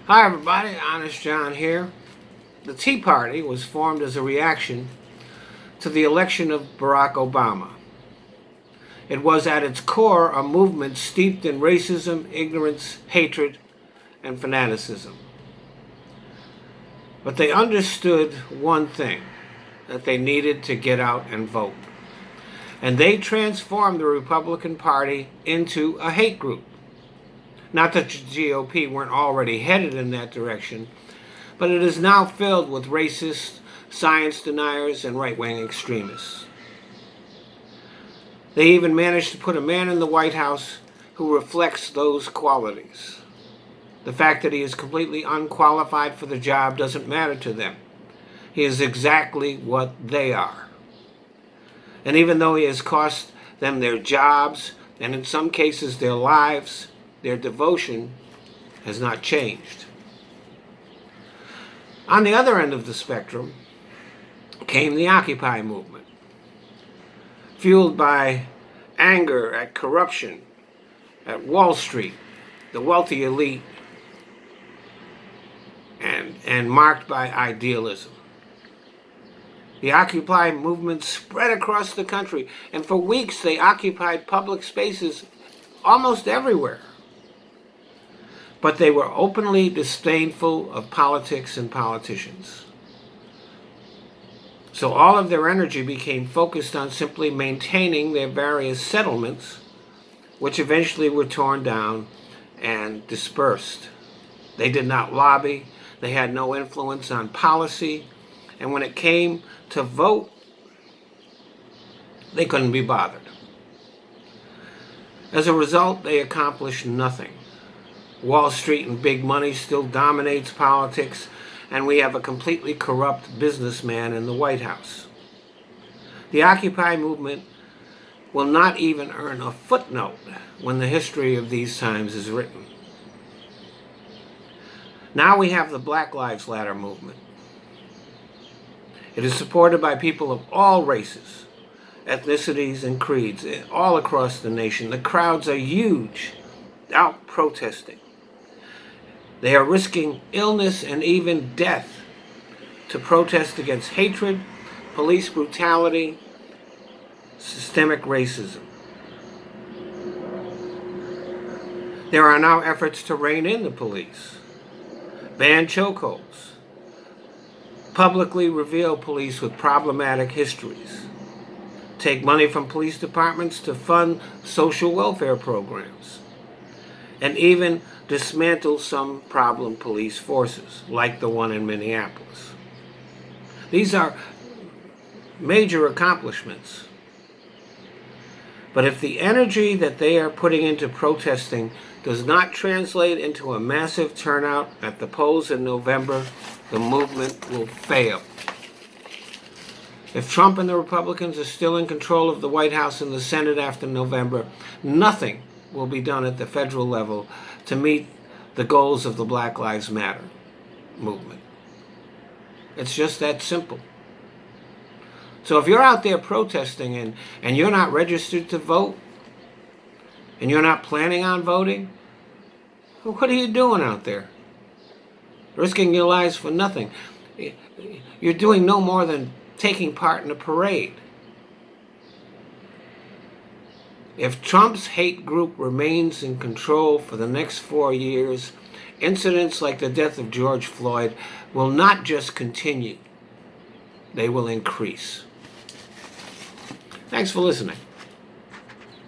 Hi everybody, Honest John here. The Tea Party was formed as a reaction to the election of Barack Obama. It was at its core a movement steeped in racism, ignorance, hatred, and fanaticism. But they understood one thing, that they needed to get out and vote. And they transformed the Republican Party into a hate group. Not that the GOP weren't already headed in that direction, but it is now filled with racists, science deniers, and right-wing extremists. They even managed to put a man in the White House who reflects those qualities. The fact that he is completely unqualified for the job doesn't matter to them. He is exactly what they are. And even though he has cost them their jobs, and in some cases their lives, their devotion has not changed. On the other end of the spectrum came the Occupy movement, fueled by anger at corruption, at Wall Street, the wealthy elite, and marked by idealism. The Occupy movement spread across the country, and for weeks they occupied public spaces almost everywhere. But they were openly disdainful of politics and politicians. So all of their energy became focused on simply maintaining their various settlements, which eventually were torn down and dispersed. They did not lobby, they had no influence on policy, and when it came to vote, they couldn't be bothered. As a result, they accomplished nothing. Wall Street and big money still dominates politics, and we have a completely corrupt businessman in the White House. The Occupy movement will not even earn a footnote when the history of these times is written. Now we have the Black Lives Matter movement. It is supported by people of all races, ethnicities, and creeds all across the nation. The crowds are huge, out protesting. They are risking illness and even death to protest against hatred, police brutality, systemic racism. There are now efforts to rein in the police, ban chokeholds, publicly reveal police with problematic histories, take money from police departments to fund social welfare programs, and even dismantle some problem police forces, like the one in Minneapolis. These are major accomplishments. But if the energy that they are putting into protesting does not translate into a massive turnout at the polls in November, the movement will fail. If Trump and the Republicans are still in control of the White House and the Senate after November, nothing will be done at the federal level to meet the goals of the Black Lives Matter movement. It's just that simple. So if you're out there protesting and you're not registered to vote, and you're not planning on voting, what are you doing out there? Risking your lives for nothing. You're doing no more than taking part in a parade. If Trump's hate group remains in control for the next 4 years, incidents like the death of George Floyd will not just continue, they will increase. Thanks for listening.